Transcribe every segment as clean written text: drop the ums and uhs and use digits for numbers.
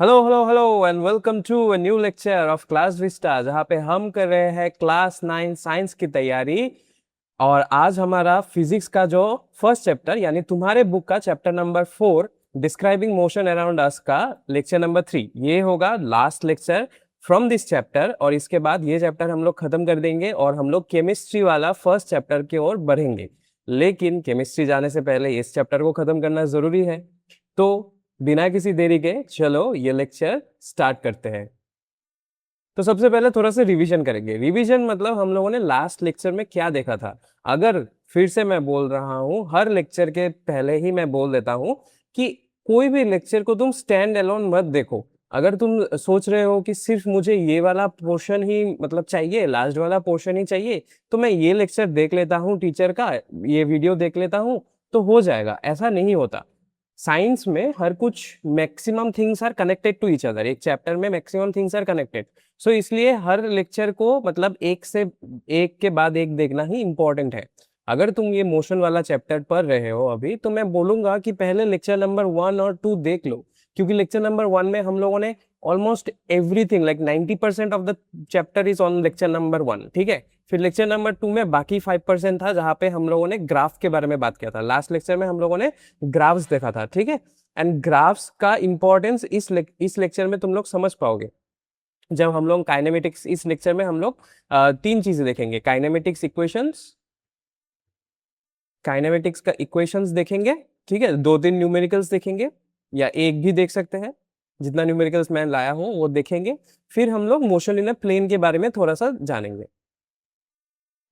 Hello hello hello and welcome to a new lecture of Class Vista, जहाँ पे हम कर रहे हैं क्लास 9 साइंस की तैयारी। और आज हमारा फिजिक्स का जो फर्स्ट चैप्टर यानी तुम्हारे बुक का chapter number 4 describing motion around us का लेक्चर नंबर 3 ये होगा last lecture from this chapter. और इसके बाद ये चैप्टर हम लोग खत्म कर देंगे और हम लोग केमिस्ट्री वाला फर्स्ट चैप्टर की ओर बढ़ेंगे। लेकिन केमिस्ट्री जाने से पहले इस चैप्टर को खत्म करना जरूरी है, तो बिना किसी देरी के चलो ये लेक्चर स्टार्ट करते हैं। तो सबसे पहले थोड़ा सा रिवीजन करेंगे। रिवीजन मतलब हम लोगों ने लास्ट लेक्चर में क्या देखा था। अगर फिर से मैं बोल रहा हूँ, हर लेक्चर के पहले ही मैं बोल देता हूँ कि कोई भी लेक्चर को तुम स्टैंड अलोन मत देखो। अगर तुम सोच रहे हो कि सिर्फ मुझे ये वाला पोर्शन ही मतलब चाहिए, लास्ट वाला पोर्शन ही चाहिए, तो मैं ये लेक्चर देख लेता हूँ टीचर का, ये वीडियो देख लेता हूँ तो हो जाएगा, ऐसा नहीं होता। साइंस में हर कुछ maximum things are connected to each other, एक चैप्टर में maximum things are connected. So इसलिए हर लेक्चर को मतलब एक के बाद एक देखना ही इंपॉर्टेंट है। अगर तुम ये मोशन वाला चैप्टर पढ़ रहे हो अभी, तो मैं बोलूंगा कि पहले लेक्चर नंबर 1 और 2 देख लो, क्योंकि लेक्चर नंबर 1 में हम लोगों ने almost everything like 90% of the chapter is on lecture number 1, ठीक है। फिर लेक्चर नंबर 2 में बाकी 5% था, जहाँ पे हम लोगों ने ग्राफ के बारे में बात किया था। लास्ट लेक्चर में हम लोगों ने ग्राफ्स देखा था, ठीक है। एंड ग्राफ्स का इंपॉर्टेंस इस लेक्चर में तुम लोग समझ पाओगे जब हम लोग काइनेमेटिक्स, इस लेक्चर में हम लोग 3 चीजें देखेंगे। काइनेमेटिक्स का इक्वेशंस देखेंगे, ठीक है। 2-3 न्यूमेरिकल्स देखेंगे, या एक भी देख सकते हैं, जितना न्यूमेरिकल्स मैं लाया हूं वो देखेंगे। फिर हम लोग मोशन इन अ प्लेन के बारे में थोड़ा सा जानेंगे,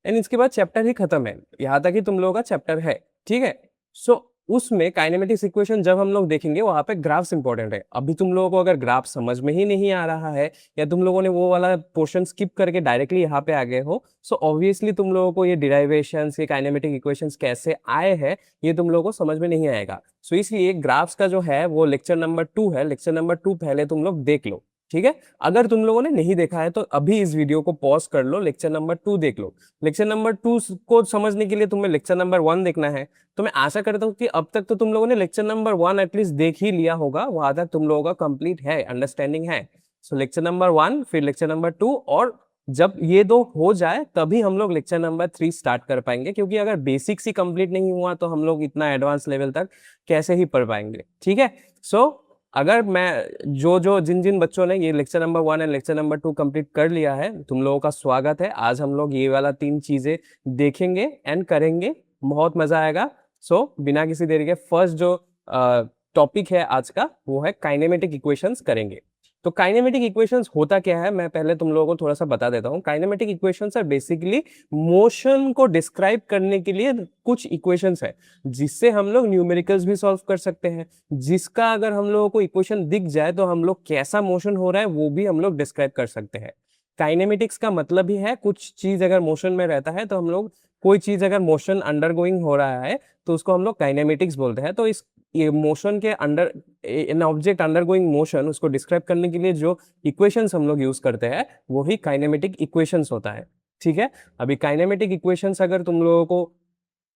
एंड इसके बाद चैप्टर ही खत्म है। यहाँ तक ही तुम लोगों का चैप्टर है, ठीक है। सो उसमें काइनेमेटिक्स इक्वेशन जब हम लोग देखेंगे वहां पे ग्राफ्स इंपॉर्टेंट है। अभी तुम लोगों को अगर ग्राफ समझ में ही नहीं आ रहा है, या तुम लोगों ने वो वाला पोर्शन स्किप करके डायरेक्टली यहाँ पे आ गए हो, सो ऑब्वियसली तुम लोगों को ये डिराइवेशंस, ये काइनेमेटिक इक्वेशंस कैसे आए हैं ये तुम लोगों को समझ में नहीं आएगा। सो इसलिए ग्राफ्स का जो है वो लेक्चर नंबर 2 है। लेक्चर नंबर 2 पहले तुम लोग देख लो, ठीक है। अगर तुम लोगों ने नहीं देखा है तो अभी इस वीडियो को पॉज कर लो, लेक्चर नंबर 2 देख लो। लेक्चर नंबर 2 को समझने के लिए तुम्हें लेक्चर नंबर 1 देखना है। तो मैं आशा करता हूँ कि अब तक तो तुम लोगों ने लेक्चर नंबर 1 एटलीस्ट देख ही लिया होगा, वहां तक तुम लोगों का कंप्लीट है, अंडरस्टैंडिंग है। सो लेक्चर नंबर 1 फिर लेक्चर नंबर 2, और जब ये दो हो जाए तभी हम लोग लेक्चर नंबर 3 स्टार्ट कर पाएंगे, क्योंकि अगर बेसिक्स ही कंप्लीट नहीं हुआ तो हम लोग इतना एडवांस लेवल तक कैसे ही पढ़ पाएंगे, ठीक है। सो अगर मैं जो जो जिन जिन बच्चों ने ये lecture number 1 and lecture number 2 complete कर लिया है, तुम लोगों का स्वागत है। आज हम लोग ये वाला 3 चीजें देखेंगे एंड करेंगे, बहुत मजा आएगा। सो बिना किसी देरी के फर्स्ट जो टॉपिक है आज का वो है काइनेमेटिक इक्वेशंस करेंगे। तो काइनेमेटिक इक्वेशंस होता क्या है, मैं पहले तुम लोगों को थोड़ा सा बता देता हूँ। Kinematic equations are basically motion को डिस्क्राइब करने के लिए कुछ इक्वेशंस है, जिससे हम लोग न्यूमेरिकल्स भी सॉल्व कर सकते हैं, जिसका अगर हम लोगों को इक्वेशन दिख जाए तो हम लोग कैसा मोशन हो रहा है वो भी हम लोग डिस्क्राइब कर सकते हैं। काइनेमेटिक्स का मतलब ही है कुछ चीज अगर मोशन में रहता है तो हम लोग, कोई चीज अगर मोशन अंडरगोइंग हो रहा है तो उसको हम लोग काइनेमेटिक्स बोलते हैं। तो इस ये मोशन के अंडर, इन ऑब्जेक्ट अंडरगोइंग मोशन, उसको डिस्क्राइब करने के लिए जो इक्वेशंस हम लोग यूज करते हैं वो ही काइनेमेटिक इक्वेशंस होता है, ठीक है। अभी काइनेमेटिक इक्वेशंस अगर तुम लोगों को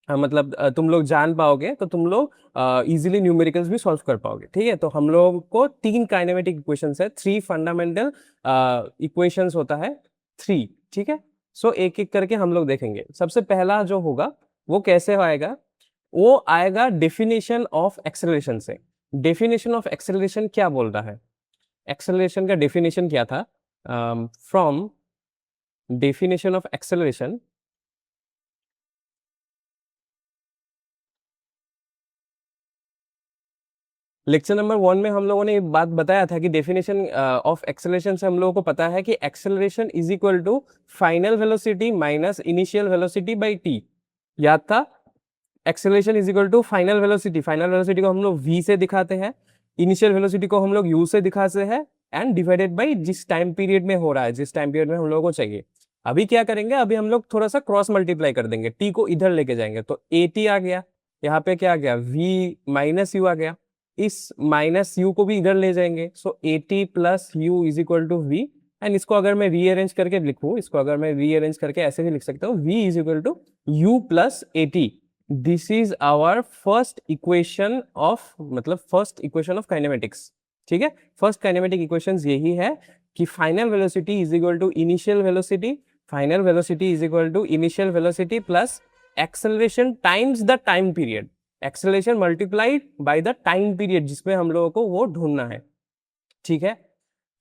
मतलब तुम लोग जान पाओगे तो तुम लोग इजीली न्यूमेरिकल्स भी सॉल्व कर पाओगे, ठीक है। तो हम लोगों को 3 काइनेमेटिक इक्वेशंस है, 3 फंडामेंटल इक्वेशंस होता है, 3, ठीक है। सो एक एक करके हम लोग देखेंगे। सबसे पहला जो होगा वो कैसे आएगा, वो आएगा डेफिनेशन ऑफ एक्सेलरेशन से। डेफिनेशन ऑफ एक्सेलरेशन क्या बोल रहा है, एक्सेलरेशन का डेफिनेशन क्या था। From definition of acceleration, lecture number 1 में हम लोगों ने ये बात बताया था कि डेफिनेशन ऑफ एक्सेलरेशन से हम लोगों को पता है कि acceleration is equal to final velocity minus initial velocity by T. याद था, acceleration is equal to final velocity, final velocity को हम लोग v से दिखाते हैं, इनिशियल वेलोसिटी को हम लोग u से दिखाते हैं, एंड डिवाइडेड बाई जिस टाइम पीरियड में हो रहा है, जिस टाइम पीरियड में हम लोगों को चाहिए। अभी क्या करेंगे, अभी हम लोग थोड़ा सा क्रॉस मल्टीप्लाई कर देंगे, t को इधर लेके जाएंगे तो at आ गया, यहाँ पे क्या आ गया v माइनस यू आ गया, इस माइनस यू को भी इधर ले जाएंगे, so at plus U is equal to v। And इसको अगर मैं रीअरेंज करके लिखूं, इसको अगर मैं रीअरेंज करके ऐसे भी लिख सकता हूँ, v is equal to U plus at। This is our first equation of, मतलब फर्स्ट इक्वेशन ऑफ काइनेमेटिक्स। ठीक है, फर्स्ट काइनेमेटिक इक्वेशंस यही है कि final velocity is equal to initial velocity, final velocity is equal to initial velocity plus acceleration times the time period, acceleration multiplied by the time period जिसमें हम लोगों को वो ढूंढना है। ठीक है,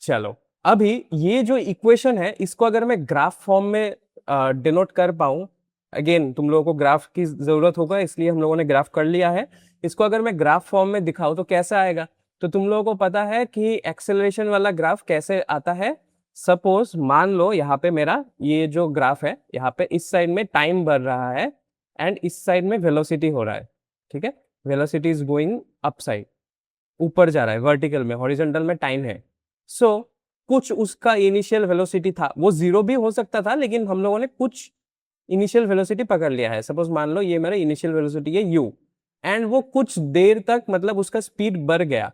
चलो अभी ये जो इक्वेशन है इसको अगर मैं ग्राफ फॉर्म में डिनोट कर पाऊं, अगेन तुम लोगों को ग्राफ की जरूरत होगा इसलिए हम लोगों ने ग्राफ कर लिया है, इसको अगर मैं ग्राफ फॉर्म में दिखाऊं तो कैसा आएगा, तो तुम लोगों को पता है कि एक्सेलरेशन वाला ग्राफ कैसे आता है। सपोज मान लो यहाँ पे मेरा ये जो ग्राफ है, यहाँ पे इस साइड में टाइम बढ़ रहा है एंड इस साइड में वेलोसिटी हो रहा है। ठीक है, velocity is going up side, ऊपर जा रहा है, वर्टिकल में, हॉरिजॉन्टल में टाइम है। सो कुछ उसका इनिशियल वेलोसिटी था, वो जीरो भी हो सकता था लेकिन हम लोगों ने कुछ इनिशियल वेलोसिटी पकड़ लिया है। सपोज मान लो ये मेरा इनिशियल वेलोसिटी है u एंड वो कुछ देर तक मतलब उसका स्पीड बढ़ गया,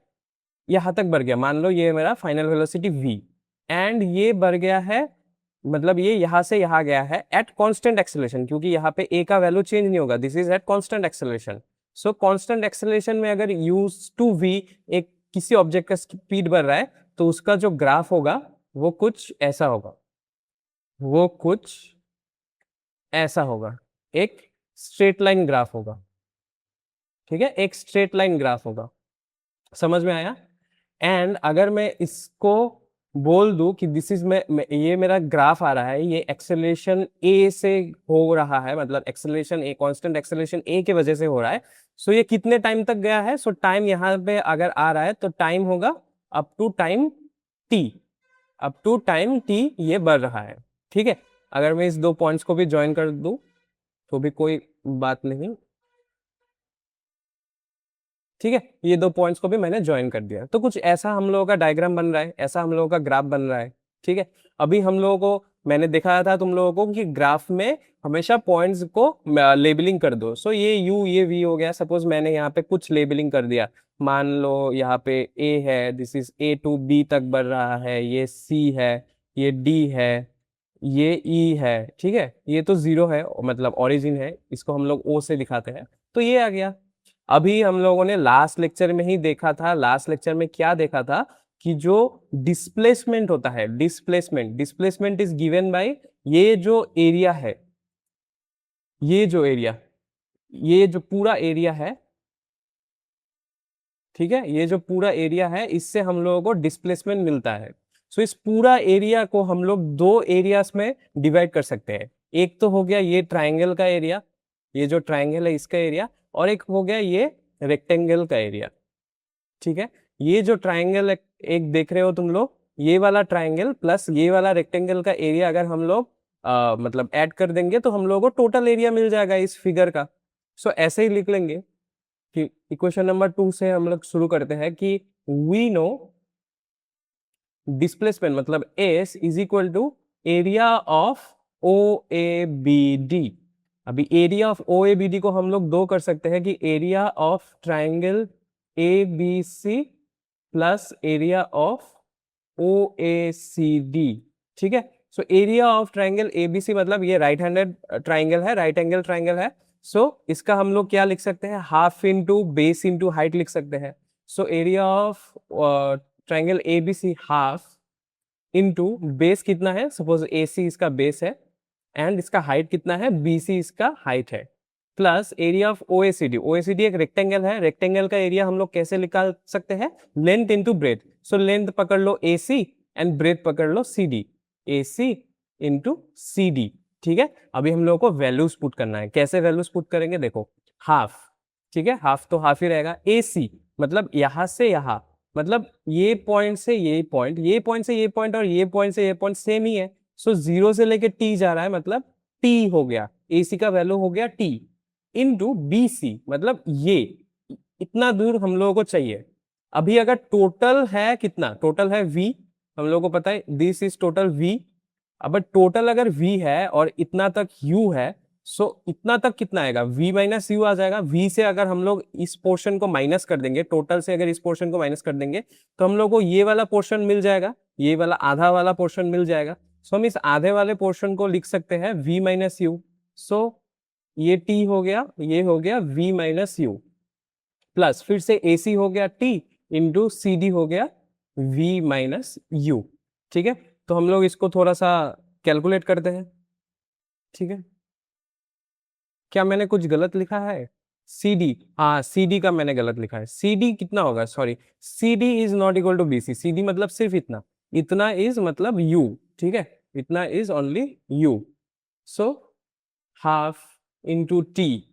यहाँ तक बढ़ गया, मान लो ये मेरा फाइनल वेलोसिटी v एंड ये बढ़ गया है, मतलब ये यहाँ से यहाँ गया है एट कांस्टेंट एक्सेलरेशन, क्योंकि यहाँ पे a का वैल्यू चेंज नहीं होगा, this is at constant acceleration. So constant acceleration में अगर u टू v एक किसी ऑब्जेक्ट का स्पीड बढ़ रहा है तो उसका जो ग्राफ होगा वो कुछ ऐसा होगा, वो कुछ ऐसा होगा, एक स्ट्रेट लाइन ग्राफ होगा। ठीक है, एक स्ट्रेट लाइन ग्राफ होगा, समझ में आया। एंड अगर मैं इसको बोल दूं कि दिस इज ये मेरा ग्राफ आ रहा है, ये एक्सेलरेशन ए से हो रहा है, मतलब एक्सेलरेशन ए, कांस्टेंट एक्सेलरेशन ए के वजह से हो रहा है। सो ये कितने टाइम तक गया है, सो टाइम यहाँ पे अगर आ रहा है तो टाइम होगा up to time T, up to time T ये बढ़ रहा है। ठीक है, अगर मैं इस दो पॉइंट्स को भी ज्वाइन कर दूं तो भी कोई बात नहीं। ठीक है, ये दो पॉइंट्स को भी मैंने ज्वाइन कर दिया, तो कुछ ऐसा हम लोगों का डायग्राम बन रहा है, ऐसा हम लोगों का ग्राफ बन रहा है। ठीक है, अभी हम लोगों को मैंने दिखाया था तुम लोगों को कि ग्राफ में हमेशा पॉइंट्स को लेबलिंग कर दो। सो ये u ये v हो गया, सपोज मैंने यहाँ पे कुछ लेबलिंग कर दिया, मान लो यहाँ पे a है, this is a to b तक बढ़ रहा है, ये c है, ये d है, ये e है। ठीक है, ये तो जीरो है, मतलब ओरिजिन है, इसको हम लोग o से दिखाते हैं, तो ये आ गया। अभी हम लोगों ने लास्ट लेक्चर में ही देखा था, लास्ट लेक्चर में क्या देखा था कि जो डिस्प्लेसमेंट होता है, displacement, displacement is given by ये जो एरिया है, ये जो एरिया, ये जो पूरा एरिया है, ठीक है, ये जो पूरा एरिया है इससे हम लोगों को डिस्प्लेसमेंट मिलता है। सो इस पूरा एरिया को हम लोग दो एरियाज में डिवाइड कर सकते हैं, एक तो हो गया ये ट्राइंगल का एरिया, ये जो ट्राइंगल है इसका एरिया, और एक हो गया ये रेक्टेंगल का एरिया। ठीक है, ये जो ट्राइंगल एक देख रहे हो तुम लोग, ये वाला ट्राइंगल प्लस ये वाला रेक्टेंगल का एरिया अगर हम लोग मतलब ऐड कर देंगे तो हम लोगों को टोटल एरिया मिल जाएगा इस फिगर का। सो ऐसे ही लिख लेंगे कि इक्वेशन नंबर 2 से हम लोग शुरू करते हैं कि वी नो डिस्प्लेसमेंट मतलब S is equal to area of O A B D. अभी area of O A B D को हम लोग दो कर सकते हैं कि area of triangle A B C plus area of O A C D. ठीक है, so area of triangle A B C मतलब ये राइट हैंडेड ट्राइंगल है, राइट एंगल ट्राइंगल है। सो इसका हम लोग क्या लिख सकते हैं, half into base into height लिख सकते हैं। So area of triangle A B C half into base कितना है, सपोज ए सी इसका बेस है एंड इसका हाइट कितना है, बी सी इसका हाइट है, plus area of O A C D. O A C D एक रेक्टेंगल है, रेक्टेंगल का एरिया हम लोग कैसे निकाल सकते हैं, length into breadth. So length पकड़ लो ए सी एंड ब्रेथ पकड़ लो C D, A C into C D. ठीक है, अभी हम लोगों को वैल्यूज पुट करना है, कैसे वैल्यूज पुट करेंगे देखो, हाफ, ठीक है, हाफ तो हाफ ही रहेगा, ए सी मतलब यहां से यहां, मतलब ये पॉइंट से ये पॉइंट, ये पॉइंट से ये पॉइंट और ये पॉइंट से ये पॉइंट सेम ही है। सो जीरो से लेके टी जा रहा है, मतलब टी हो गया, ए सी का वैल्यू हो गया टी इंटू बी सी, मतलब ये इतना दूर हम लोगों को चाहिए। अभी अगर टोटल है कितना, टोटल है v, हम लोगों को पता है दिस इज टोटल v। अब टोटल अगर v है और इतना तक u है, सो इतना तक कितना आएगा, v माइनस यू आ जाएगा। v से अगर हम लोग इस पोर्शन को माइनस कर देंगे, टोटल से अगर इस पोर्शन को माइनस कर देंगे तो हम लोग को ये वाला पोर्शन मिल जाएगा, ये वाला आधा वाला पोर्शन मिल जाएगा। सो हम इस आधे वाले पोर्शन को लिख सकते हैं v माइनस यू। सो ये t हो गया, ये हो गया v माइनस यू, प्लस फिर से ac हो गया t इंटू सी डी हो गया v माइनस u। ठीक है, तो हम लोग इसको थोड़ा सा कैलकुलेट करते हैं। ठीक है, क्या मैंने कुछ गलत लिखा है? सी डी, हाँ सी डी का मैंने गलत लिखा है। सी डी कितना होगा, sorry, C D is not equal to B C. C D मतलब सिर्फ इतना, इतना इज मतलब u। ठीक है, इतना is only u। So half into T.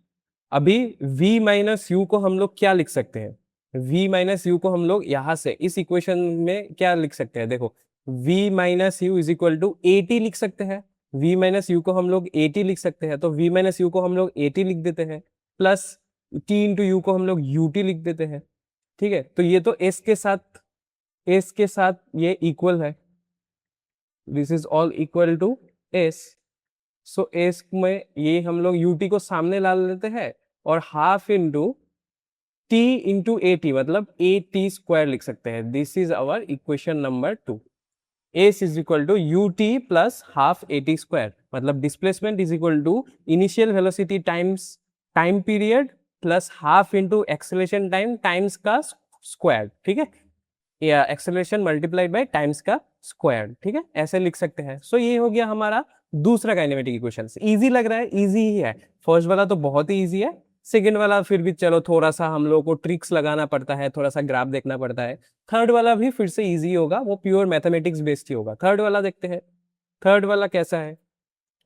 अभी v माइनस यू को हम लोग क्या लिख सकते हैं? v माइनस यू को हम लोग यहां से इस इक्वेशन में क्या लिख सकते हैं? देखो, v minus U is equal to A T लिख सकते हैं। v माइनस यू को हम लोग ए टी लिख सकते हैं, तो v माइनस यू को हम लोग ए टी लिख देते हैं, प्लस t इंटू यू को हम लोग यू टी लिख देते हैं। ठीक है, तो ये तो s के साथ ये इक्वल है, this is all equal to s। So S में ये हम लोग ut को सामने ला लेते हैं और half into t into a t, मतलब ए टी स्क्वायर लिख सकते हैं। This is our equation number 2। S is equal to U T plus half a T square, मतलब displacement is equal to initial velocity times time period plus half into acceleration time times का square. ठीक है, या acceleration multiplied by times का square. ठीक है, ऐसे लिख सकते हैं। सो ये हो गया हमारा दूसरा काइनेमेटिक इक्वेशन। इजी लग रहा है? इजी ही है। फर्स्ट वाला तो बहुत ही इजी है, सेकंड वाला फिर भी चलो थोड़ा सा हम लोग को ट्रिक्स लगाना पड़ता है, थोड़ा सा ग्राफ देखना पड़ता है। थर्ड वाला भी फिर से इजी होगा, वो प्योर मैथमेटिक्स बेस्ड ही होगा। थर्ड वाला देखते हैं। थर्ड वाला कैसा है?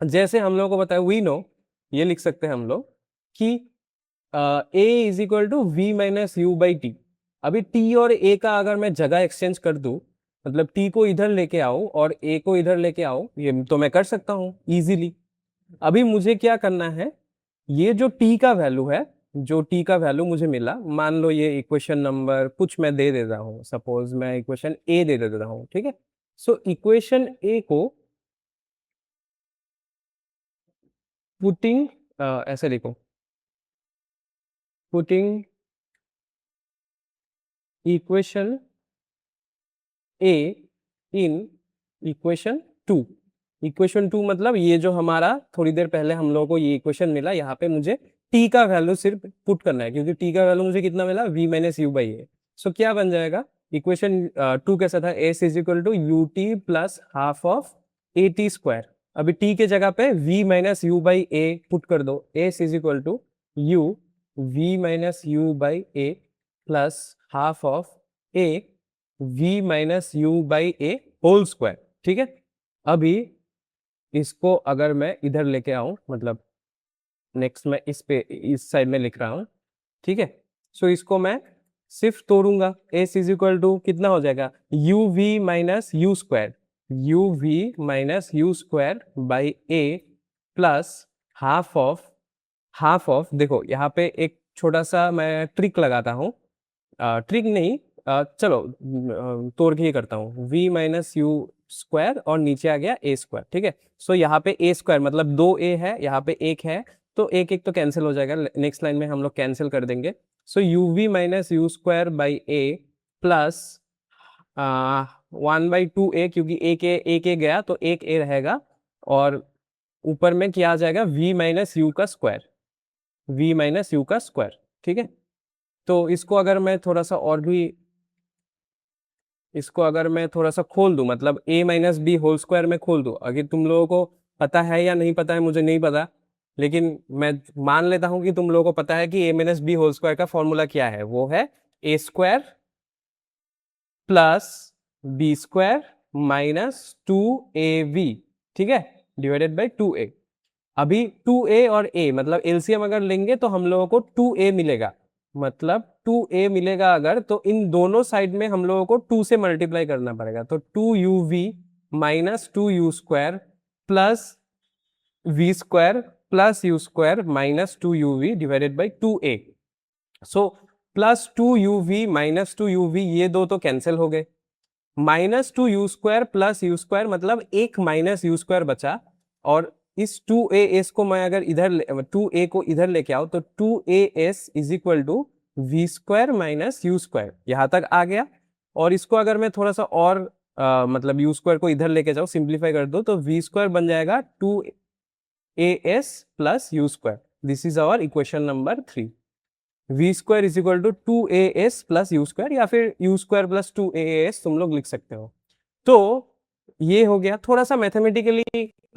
जैसे हम लोग को बताया, वी नो, ये लिख सकते हैं हम लोग कि a is equal to v minus you by t. अभी टी और ए का अगर मैं जगह एक्सचेंज कर दूं, मतलब टी को इधर लेके आओ और ए को इधर लेके आओ, ये तो मैं कर सकता हूं इजीली। अभी मुझे क्या करना है, ये जो टी का वैल्यू है, जो टी का वैल्यू मुझे मिला, मान लो ये इक्वेशन नंबर कुछ मैं दे दे रहा हूं, सपोज मैं इक्वेशन ए दे रहा हूं। ठीक है, सो इक्वेशन ए को पुटिंग, ऐसे लिखो, putting equation A in equation 2। Equation 2 मतलब ये जो हमारा थोड़ी देर पहले हम लोगों को ये इक्वेशन मिला, यहाँ पे मुझे t का वैल्यू सिर्फ पुट करना है, क्योंकि t का वैल्यू मुझे कितना मिला, v minus you by A. सो क्या बन जाएगा? इक्वेशन 2 कैसा था? s is equal to U T plus half of A T square. अभी t के जगह पे v minus you by A put कर दो। s is equal to U v minus you by A plus half of a v minus you by A whole square. ठीक है, अभी इसको अगर मैं इधर लेके आऊं, मतलब नेक्स्ट मैं इस साइड में लिख रहा हूं। ठीक है, सो इसको मैं सिर्फ तोड़ूंगा। s इज इक्वल टू कितना हो जाएगा, U V minus U square, U V minus U square by A plus half of, देखो यहाँ पे एक छोटा सा मैं ट्रिक लगाता हूँ, ट्रिक नहीं, चलो तोड़ के ही करता हूँ। v माइनस यू स्क्वायर और नीचे आ गया ए स्क्वायर। ठीक है, सो यहाँ पे ए स्क्वायर मतलब 2a है, यहाँ पे एक है, तो एक तो कैंसिल हो जाएगा, नेक्स्ट लाइन में हम लोग कैंसिल कर देंगे। So U V minus U square by A plus 1/2a, क्योंकि एक ए गया तो एक ए रहेगा, और ऊपर में क्या आ जाएगा, v माइनस यू का स्क्वायर, v माइनस यू का स्क्वायर। ठीक है, तो इसको अगर मैं थोड़ा सा और भी, इसको अगर मैं थोड़ा सा खोल दूं, मतलब a minus B whole square में खोल दूं, अगर तुम लोगों को पता है या नहीं पता है मुझे नहीं पता, लेकिन मैं मान लेता हूं कि तुम लोगों को पता है कि a minus B whole square का फॉर्मूला क्या है। वो है a square plus B square minus 2ab। ठीक है, डिवाइडेड बाई 2a। अभी 2a और a मतलब एलसीएम अगर लेंगे तो हम लोगों को 2a मिलेगा, मतलब 2a मिलेगा अगर, तो इन दोनों साइड में हम लोगों को 2 से मल्टीप्लाई करना पड़ेगा, तो 2uv minus 2u square plus v square plus u square minus 2uv divided by 2a। So plus 2uv minus 2uv, ये दो तो कैंसिल हो गए, minus 2u square plus u square, मतलब एक माइनस u स्क्वायर बचा, और इस 2as को मैं अगर इधर 2a को इधर लेके आओ तो 2as is equal to V square minus U square, यहां तक आ गया। और इसको अगर मैं थोड़ा सा और मतलब यू स्क्वायर को इधर लेके जाओ, सिंप्लीफाई कर दो, तो वी स्क्वायर बन जाएगा 2as plus U square. This is our equation number 3। V square is equal to 2as plus U square, या फिर यू स्क्वायर प्लस 2as तुम लोग लिख सकते हो। तो ये हो गया। थोड़ा सा मैथमेटिकली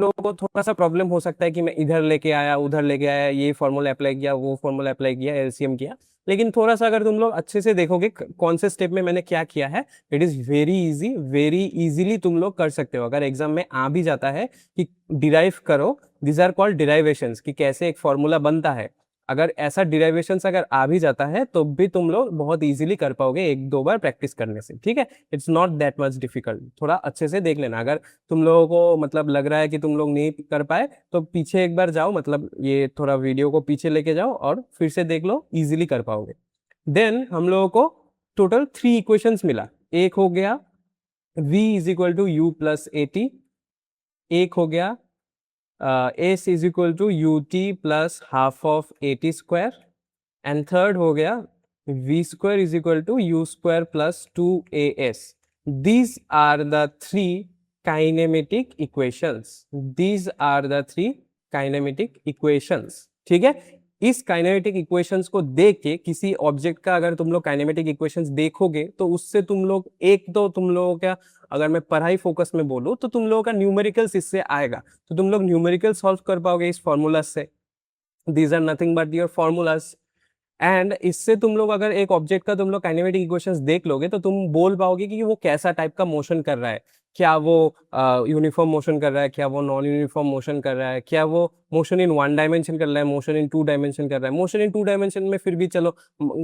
लोगों को थोड़ा सा प्रॉब्लम हो सकता है कि मैं इधर लेके आया उधर लेके आया, ये फॉर्मूला अप्लाई किया वो फॉर्मूला अप्लाई किया एलसीएम किया, लेकिन थोड़ा सा अगर तुम लोग अच्छे से देखोगे कौन से स्टेप में मैंने क्या किया है, it is very easy, very easily तुम लोग कर सकते हो। अगर एग्जाम में आ भी जाता है कि डिराइव करो, दिस आर कॉल्ड डिराइवेशंस, कि कैसे एक फॉर्मूला बनता है, अगर ऐसा डिराइवेशंस अगर आ भी जाता है तो भी तुम लोग बहुत इजीली कर पाओगे एक दो बार प्रैक्टिस करने से, ठीक है। It's not that much difficult, थोड़ा अच्छे से देख लेना। अगर तुम लोगों को मतलब लग रहा है कि तुम लोग नहीं कर पाए तो पीछे एक बार जाओ, मतलब ये थोड़ा वीडियो को पीछे लेके जाओ और फिर से देख लो, इजीली कर पाओगे। देन हम लोगों को टोटल 3 इक्वेशंस मिला। एक हो गया v is equal to U plus A T, एक हो गया S is equal to U T plus half of A T square, and third हो गया v square is equal to U square plus 2as। These are the 3 kinematic equations, these are the 3 kinematic equations, ठीक है। इस kinematic equations को देख के किसी object का अगर तुम लोग काइनेमेटिक इक्वेशंस देखोगे तो उससे तुम लोग एक तो तुम लोगों का, अगर मैं पढ़ाई फोकस में बोलूं तो तुम लोगों का न्यूमेरिकल्स इससे आएगा, तो तुम लोग न्यूमेरिकल सॉल्व कर पाओगे इस फॉर्मूला से। These are nothing but your formulas. And इससे तुम लोग अगर एक ऑब्जेक्ट का तुम लोग काइनेमेटिक इक्वेशंस देख लोगे तो तुम बोल पाओगे कि वो कैसा टाइप का मोशन कर रहा है, क्या वो यूनिफॉर्म मोशन कर रहा है, क्या वो नॉन यूनिफॉर्म मोशन कर रहा है, क्या वो मोशन इन 1 डायमेंशन कर रहा है, मोशन इन 2 डायमेंशन कर रहा है। मोशन इन 2 डायमेंशन में फिर भी चलो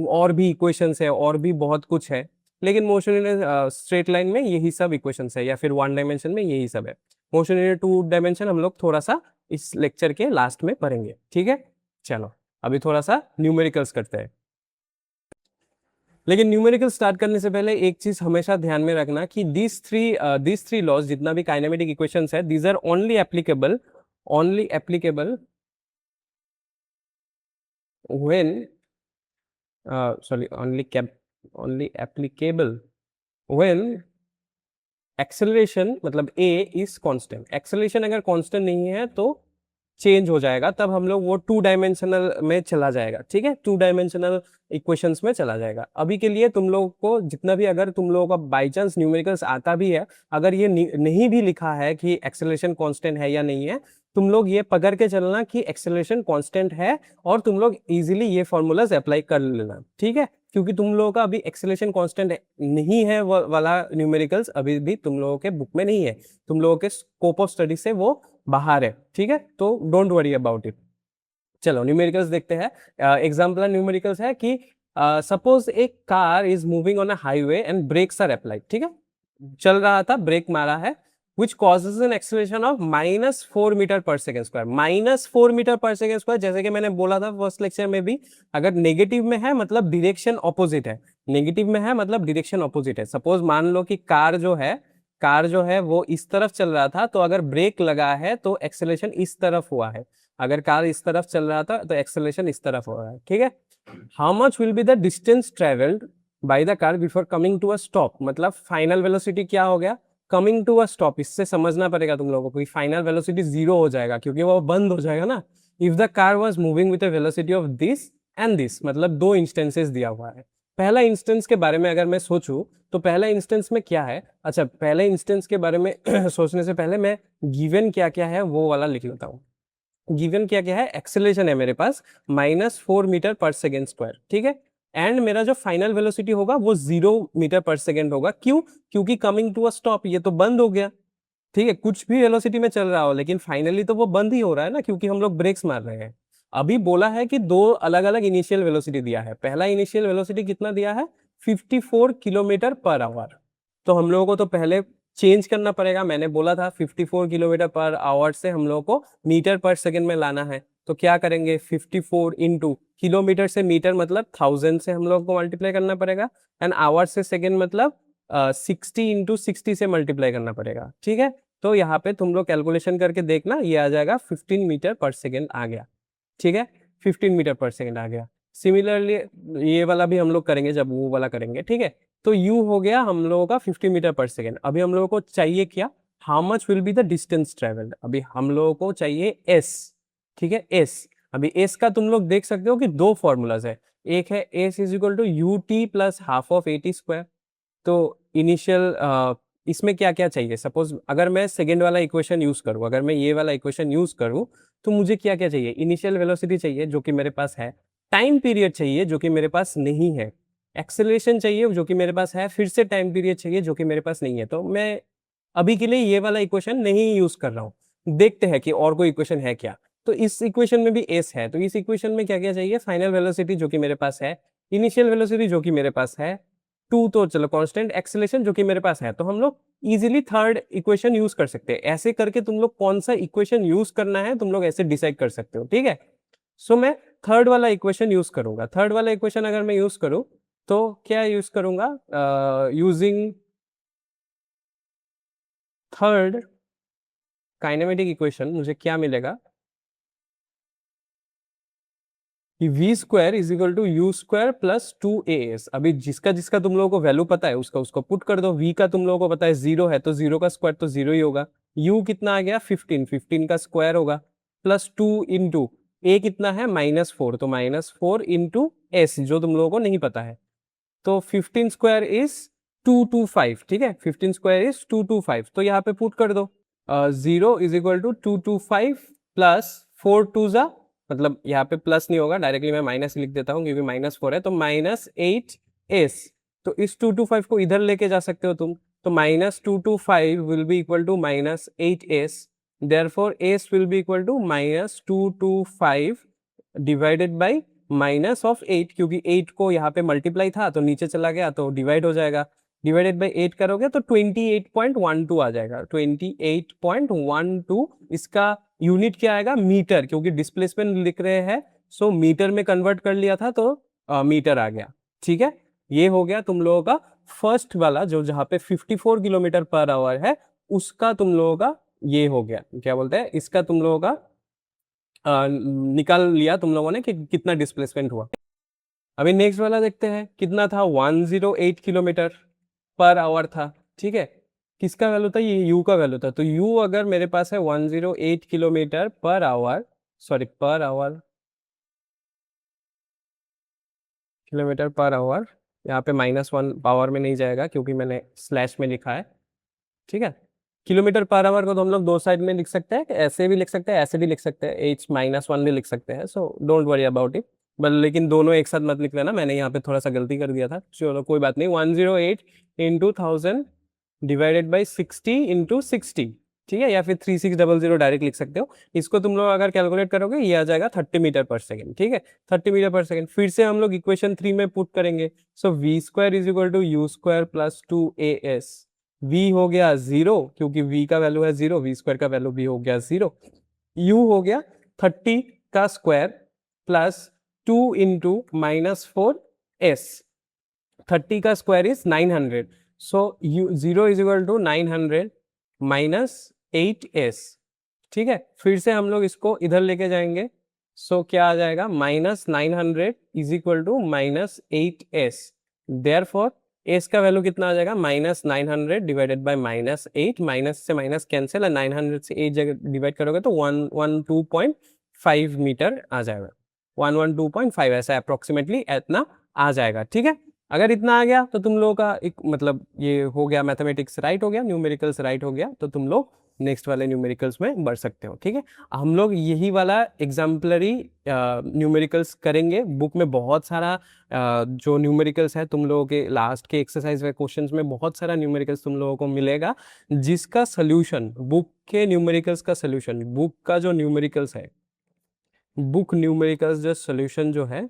और भी इक्वेशंस है और भी बहुत कुछ है, लेकिन मोशन इन स्ट्रेट लाइन में यही सब इक्वेशंस है, या फिर 1 डायमेंशन में यही सब है। मोशन इन 2 डायमेंशन हम लोग थोड़ा सा इस लेक्चर के लास्ट में पढ़ेंगे, ठीक है। चलो अभी थोड़ा सा न्यूमेरिकल्स करते हैं। लेकिन न्यूमेरिकल स्टार्ट करने से पहले एक चीज हमेशा ध्यान में रखना कि दिस थ्री लॉज, जितना भी काइनेमेटिक इक्वेशंस है, these are only applicable when only applicable when acceleration मतलब ए इज कांस्टेंट। एक्सेलरेशन अगर कांस्टेंट नहीं है तो चेंज हो जाएगा, तब हम लोग वो 2 डायमेंशनल में चला जाएगा, ठीक है, 2 डायमेंशनल इक्वेशंस में चला जाएगा। अभी के लिए तुम लोग को जितना भी, अगर तुम लोगों का बाई चांस न्यूमेरिकल्स आता भी है, अगर ये नहीं भी लिखा है कि एक्सेलरेशन कांस्टेंट है या नहीं है, तुम लोग ये पकड़ के चलना कि एक्सेलरेशन कांस्टेंट है और तुम लोग इजीली ये फॉर्मूलाज अप्लाई कर लेना, ठीक है। क्योंकि तुम लोगों का अभी एक्सेलरेशन कांस्टेंट नहीं है वाला न्यूमेरिकल्स अभी भी तुम लोगों के बुक में नहीं है, तुम लोगों के स्कोप ऑफ स्टडी से वो बाहर है, ठीक है, तो डोंट वरी अबाउट इट। चलो न्यूमेरिकल्स देखते हैं। एग्जाम्पल न्यूमेरिकल्स है कि सपोज एक car is moving on a highway and brakes are applied, ठीक है, चल रहा था, ब्रेक मारा है, which causes an acceleration of -4 metre पर सेकेंड स्क्वायर। -4 मीटर पर सेकेंड स्क्वायर, जैसे कि मैंने बोला था फर्स्ट लेक्चर में भी, अगर नेगेटिव में है मतलब डायरेक्शन ऑपोजिट है, नेगेटिव में है मतलब डायरेक्शन ऑपोजिट है। सपोज मान लो कि कार जो है वो इस तरफ चल रहा था, तो अगर ब्रेक लगा है तो एक्सेलरेशन इस तरफ हुआ है, अगर कार इस तरफ चल रहा था तो एक्सेलरेशन इस तरफ हो रहा है, ठीक है। How much will be the distance travelled by the car before coming to a stop, मतलब फाइनल वेलोसिटी क्या हो गया, कमिंग टू अ स्टॉप। इससे समझना पड़ेगा तुम लोगों को, फाइनल वेलोसिटी 0 हो जाएगा क्योंकि वो बंद हो जाएगा ना। If the car was moving with a velocity of this and this, मतलब 2 इंस्टेंसेस दिया हुआ है। पहला इंस्टेंस के बारे में अगर मैं सोचूं तो पहला इंस्टेंस में क्या है, अच्छा पहले इंस्टेंस के बारे में सोचने से पहले मैं गिवन क्या क्या है वो वाला लिख लेता हूँ। गिवन क्या क्या है, एक्सेलरेशन है मेरे पास -4 मीटर पर सेकेंड स्क्वायर, ठीक है, एंड मेरा जो फाइनल वेलोसिटी होगा वो 0 मीटर पर सेकेंड होगा। क्यों? क्योंकि कमिंग टू अ स्टॉप, ये तो बंद हो गया, ठीक है, कुछ भी वेलोसिटी में चल रहा हो लेकिन फाइनली तो वो बंद ही हो रहा है ना, क्योंकि हम लोग ब्रेक्स मार रहे हैं। अभी बोला है कि 2 अलग अलग इनिशियल वेलोसिटी दिया है। पहला इनिशियल वेलोसिटी कितना दिया है, 54 किलोमीटर पर आवर। तो हम लोगों को तो पहले चेंज करना पड़ेगा, मैंने बोला था 54 किलोमीटर पर आवर से हम लोगों को मीटर पर सेकेंड में लाना है, तो क्या करेंगे, 54 इंटू किलोमीटर से मीटर मतलब 1000 से हम लोग को मल्टीप्लाई करना पड़ेगा, एंड आवर से सेकेंड मतलब 60 इंटू 60 से मल्टीप्लाई करना पड़ेगा, ठीक है। तो यहाँ पे तुम लोग कैलकुलेशन करके देखना, ये आ जाएगा 15 मीटर पर सेकेंड आ गया, ठीक है, 15 मीटर पर सेकेंड आ गया। सिमिलरली ये वाला भी हम लोग करेंगे जब वो वाला करेंगे, ठीक है। तो u हो गया हम लोगों का 50 मीटर पर सेकेंड। अभी हम लोगों को चाहिए क्या, how much will be the distance travelled. अभी हम लोगों को चाहिए s, ठीक है, s। अभी s का तुम लोग देख सकते हो कि 2 फॉर्मूलाज है, एक है S is equal to U T plus half of A T square. तो इनिशियल इसमें क्या क्या चाहिए, सपोज अगर मैं सेकेंड वाला इक्वेशन यूज करूँ, अगर मैं ये वाला इक्वेशन यूज करूँ तो मुझे क्या क्या चाहिए, इनिशियल वेलोसिटी चाहिए जो कि मेरे पास है, टाइम पीरियड चाहिए जो कि मेरे पास नहीं है, एक्सेलरेशन चाहिए जो कि मेरे पास है, फिर से टाइम पीरियड चाहिए जो कि मेरे पास नहीं है। तो मैं अभी के लिए ये वाला इक्वेशन नहीं यूज कर रहा हूँ, देखते हैं कि और कोई इक्वेशन है क्या। तो इस इक्वेशन में भी एस है, तो इस इक्वेशन में क्या क्या चाहिए, फाइनल वेलोसिटी जो कि मेरे पास है, इनिशियल वेलोसिटी जो कि मेरे पास है, टू तो चलो कांस्टेंट, एक्सेलरेशन जो कि मेरे पास है। तो हम लोग इजीली थर्ड इक्वेशन यूज कर सकते हैं। ऐसे करके तुम लोग कौन सा इक्वेशन यूज करना है तुम लोग ऐसे डिसाइड कर सकते हो, ठीक है। सो मैं थर्ड वाला इक्वेशन यूज करूंगा। थर्ड वाला इक्वेशन अगर मैं यूज करूं तो क्या यूज करूंगा, यूजिंग थर्ड काइनेमेटिक इक्वेशन मुझे क्या मिलेगा कि V square is equal to U square plus two A S. अभी जिसका जिसका तुम लोगों को वैल्यू पता है उसका उसको पुट कर दो। वी का तुम लोगों को पता है 0 है, तो 0 का स्क्वायर तो 0 ही होगा। यू कितना आ गया 15, 15 का स्क्वायर होगा प्लस 2 इंटू ए कितना है -4, तो -4 इंटू एस जो तुम लोगों को नहीं पता है। तो 15 स्क्वायर इज 225, ठीक है, 15 स्क्वायर इज 225। तो यहाँ पे पुट कर दो 0 इज इक्वल टू 225 प्लस 4 टू जा, मतलब यहाँ पे प्लस नहीं होगा, डायरेक्टली मैं माइनस लिख देता हूँ क्योंकि -4 है, तो -8s। तो इस 225 को इधर लेके जा सकते हो तुम, तो -225 will be equal to -8s, therefore s will be equal to -225 divided by -8, क्योंकि 8 को यहाँ पे मल्टीप्लाई था तो नीचे चला गया तो डिवाइड हो जाएगा। डिवाइडेड बाई 8 करोगे तो 28.12 आ जाएगा, 28.12। इसका यूनिट क्या आएगा, मीटर, क्योंकि डिस्प्लेसमेंट लिख रहे हैं, सो मीटर में कन्वर्ट कर लिया था तो मीटर आ गया, ठीक है। ये हो गया तुम लोगों का फर्स्ट वाला, जो जहाँ पे 54 किलोमीटर पर आवर है उसका तुम लोगों का ये हो गया, क्या बोलते हैं इसका, तुम लोगों का निकाल लिया तुम लोगों ने कि कितना डिस्प्लेसमेंट हुआ। अभी नेक्स्ट वाला देखते हैं, कितना था 108 किलोमीटर पर आवर था, ठीक है। किसका वैल्यू था, ये यू का वैल्यू था। तो यू अगर मेरे पास है 108 kilometre per hour, sorry per hour, kilometre per hour, यहाँ पे -1 पावर में नहीं जाएगा क्योंकि मैंने स्लैश में लिखा है, ठीक है। किलोमीटर पर आवर को तो हम लोग दो साइड में लिख सकते हैं, ऐसे भी लिख सकते हैं, ऐसे भी लिख सकते हैं, h-1 भी लिख सकते हैं, so don't worry about it. But लेकिन दोनों एक साथ मत लिख लेना, मैंने यहाँ पे थोड़ा सा गलती कर दिया था, चलो कोई बात नहीं। 108 इंटू 1000 डिवाइडेड बाई 60 इंटू 60, ठीक है, या फिर 3600 डायरेक्ट लिख सकते हो। इसको तुम लोग अगर कैलकुलेट करोगे ये आ जाएगा 30 मीटर पर सेकेंड, ठीक है, 30 मीटर पर सेकेंड। फिर से हम लोग इक्वेशन 3 में पुट करेंगे, so V square is equal to U square plus 2as। v हो गया 0 क्योंकि v का वैल्यू है 0, वी स्क्वायर का वैल्यू भी हो गया 0। u हो गया 30 का स्क्वायर प्लस 2 इंटू -4s। 30 का square is 900, so you 0 is equal to 900 -8s, ठीक है। फिर से हम लोग इसको इधर लेके जाएंगे, सो क्या आ जाएगा, -900 is equal to -8s। Therefore S का वैल्यू कितना आ जाएगा, -900 डिवाइडेड बाय -8, माइनस से माइनस कैंसिल, 900 से 8 जगह डिवाइड करोगे तो 112.5 मीटर आ जाएगा, 112.5 ऐसा अप्रोक्सीमेटली इतना आ जाएगा, ठीक है। अगर इतना आ गया तो तुम लोगों का एक मतलब ये हो गया, मैथमेटिक्स राइट हो गया, न्यूमेरिकल्स राइट हो गया, तो तुम लोग नेक्स्ट वाले न्यूमेरिकल्स में बढ़ सकते हो, ठीक है। हम लोग यही वाला एग्जाम्पलरी न्यूमेरिकल्स करेंगे। बुक में बहुत सारा जो न्यूमेरिकल्स है तुम लोगों के लास्ट के एक्सरसाइज व क्वेश्चंस में बहुत सारा न्यूमेरिकल्स तुम लोगों को मिलेगा, जिसका सोल्यूशन, बुक के न्यूमेरिकल्स का सोल्यूशन, बुक का जो न्यूमेरिकल्स है, बुक न्यूमेरिकल्स जो सोल्यूशन जो है,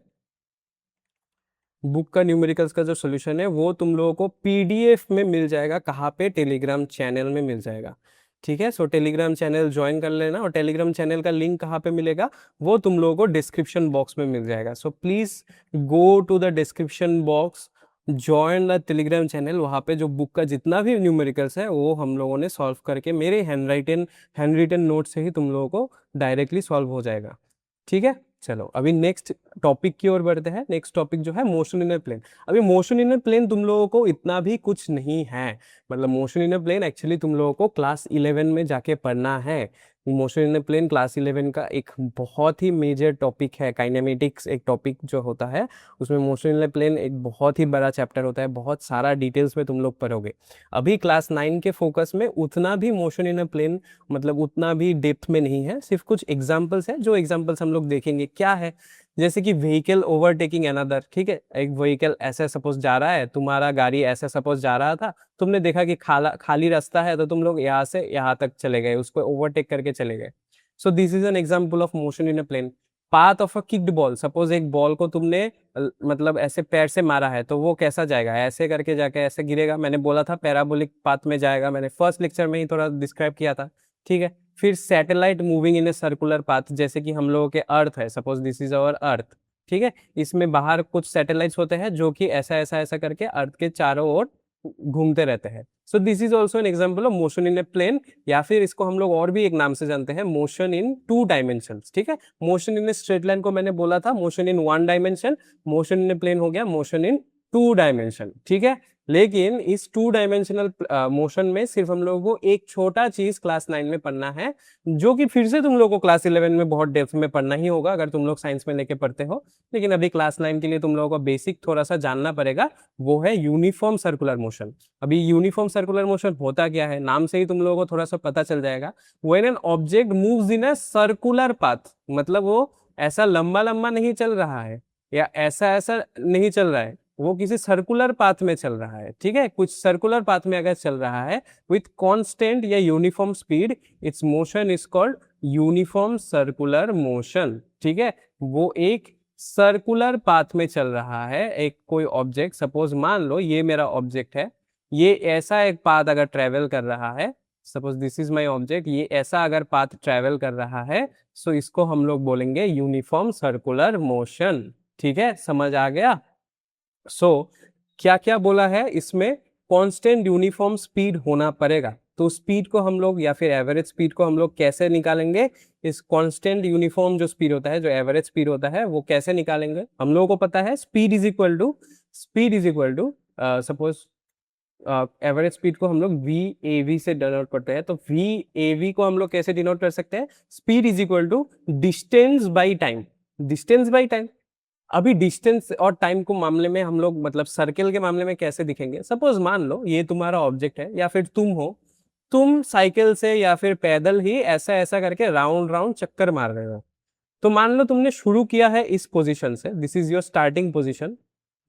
बुक का न्यूमेरिकल्स का जो सोल्यूशन है वो तुम लोगों को पीडीएफ में मिल जाएगा। कहाँ पे, टेलीग्राम चैनल में मिल जाएगा, ठीक है। सो टेलीग्राम चैनल ज्वाइन कर लेना, और टेलीग्राम चैनल का लिंक कहाँ पे मिलेगा, वो तुम लोगों को डिस्क्रिप्शन बॉक्स में मिल जाएगा। So please go to the description box, join the Telegram channel. वहाँ पे जो बुक का जितना भी न्यूमेरिकल्स है वो हम लोगों ने सॉल्व करके मेरे हैंड रिटन नोट से ही तुम लोगों को डायरेक्टली सॉल्व हो जाएगा, ठीक है। चलो अभी नेक्स्ट टॉपिक की ओर बढ़ते हैं। नेक्स्ट टॉपिक जो है मोशन इन ए प्लेन। अभी मोशन इन ए प्लेन तुम लोगों को इतना भी कुछ नहीं है, मतलब motion in a plane actually तुम लोगों को क्लास 11 में जाके पढ़ना है। Motion in a plane class 11 का एक बहुत ही मेजर टॉपिक है। काइनेमेटिक्स एक टॉपिक जो होता है, उसमें मोशन इन ए प्लेन एक बहुत ही बड़ा चैप्टर होता है, बहुत सारा डिटेल्स में तुम लोग पढ़ोगे। अभी क्लास 9 के फोकस में उतना भी मोशन इन ए प्लेन मतलब उतना भी डेप्थ में नहीं है, सिर्फ कुछ एग्जाम्पल्स है, जो एग्जाम्पल्स हम लोग देखेंगे क्या है। जैसे कि व्हीकल ओवरटेकिंग अनदर, ठीक है, एक व्हीकल ऐसे सपोज जा रहा है, तुम्हारा गाड़ी ऐसे सपोज जा रहा था, तुमने देखा कि खाली रास्ता है, तो तुम लोग यहाँ से यहाँ तक चले गए, उसको ओवरटेक करके चले गए। So this is an example of motion in a plane. Path of a kicked ball, suppose एक बॉल को तुमने मतलब ऐसे पैर से मारा है, तो वो कैसा जाएगा, ऐसे करके जाके ऐसे गिरेगा। मैंने बोला था पैराबोलिक पाथ में जाएगा, मैंने फर्स्ट लेक्चर में ही थोड़ा डिस्क्राइब किया था, ठीक है। फिर satellite moving in a circular path, जैसे कि हम लोगों के अर्थ है, सपोज दिस इज अवर अर्थ, ठीक है, इसमें बाहर कुछ सैटेलाइट्स होते हैं जो कि ऐसा ऐसा ऐसा करके अर्थ के चारों ओर घूमते रहते हैं। So this is also an example of motion in a plane, या फिर इसको हम लोग और भी एक नाम से जानते हैं, मोशन इन 2 डायमेंशन, ठीक है। Motion in a straight line को मैंने बोला था motion in 1 dimension, motion in a plane हो गया मोशन इन 2 डायमेंशन, ठीक है। लेकिन इस 2 डायमेंशनल मोशन में सिर्फ हम लोगों को एक छोटा चीज क्लास 9 में पढ़ना है, जो कि फिर से तुम लोगों को क्लास 11 में बहुत डेप्थ में पढ़ना ही होगा अगर तुम लोग साइंस में लेके पढ़ते हो। लेकिन अभी क्लास 9 के लिए तुम लोगों को बेसिक थोड़ा सा जानना पड़ेगा, वो है यूनिफॉर्म सर्कुलर मोशन। अभी यूनिफॉर्म सर्कुलर मोशन होता क्या है, नाम से ही तुम लोगों को थोड़ा सा पता चल जाएगा। When an object moves in a circular path, मतलब वो ऐसा लंबा लंबा नहीं चल रहा है या ऐसा ऐसा नहीं चल रहा है, वो किसी सर्कुलर पाथ में चल रहा है, ठीक है। कुछ सर्कुलर पाथ में अगर चल रहा है विथ कांस्टेंट या uniform speed, it's motion is called uniform circular motion, ठीक है। वो एक सर्कुलर पाथ में चल रहा है, एक कोई ऑब्जेक्ट, सपोज मान लो ये मेरा ऑब्जेक्ट है, ये ऐसा एक पाथ अगर ट्रेवल कर रहा है, suppose this is my object, ये ऐसा अगर पाथ ट्रेवल कर रहा है, सो इसको हम लोग बोलेंगे यूनिफॉर्म सर्कुलर मोशन, ठीक है, समझ आ गया। क्या क्या बोला है इसमें, कांस्टेंट यूनिफॉर्म स्पीड होना पड़ेगा। तो स्पीड को हम लोग या फिर एवरेज स्पीड को हम लोग कैसे निकालेंगे, इस कांस्टेंट यूनिफॉर्म जो स्पीड होता है, जो एवरेज स्पीड होता है, वो कैसे निकालेंगे। हम लोगों को पता है speed is equal to suppose average speed को हम लोग VAV से डिनोट करते हैं। तो VAV को हम लोग कैसे डिनोट कर सकते हैं, speed is equal to distance by time, distance by time. अभी डिस्टेंस और टाइम को मामले में हम लोग मतलब सर्कल के मामले में कैसे दिखेंगे, सपोज मान लो ये तुम्हारा ऑब्जेक्ट है या फिर तुम हो, तुम साइकिल से या फिर पैदल ही ऐसा ऐसा करके राउंड राउंड चक्कर मार रहे हो। तो मान लो तुमने शुरू किया है इस पोजीशन से, this is your starting position,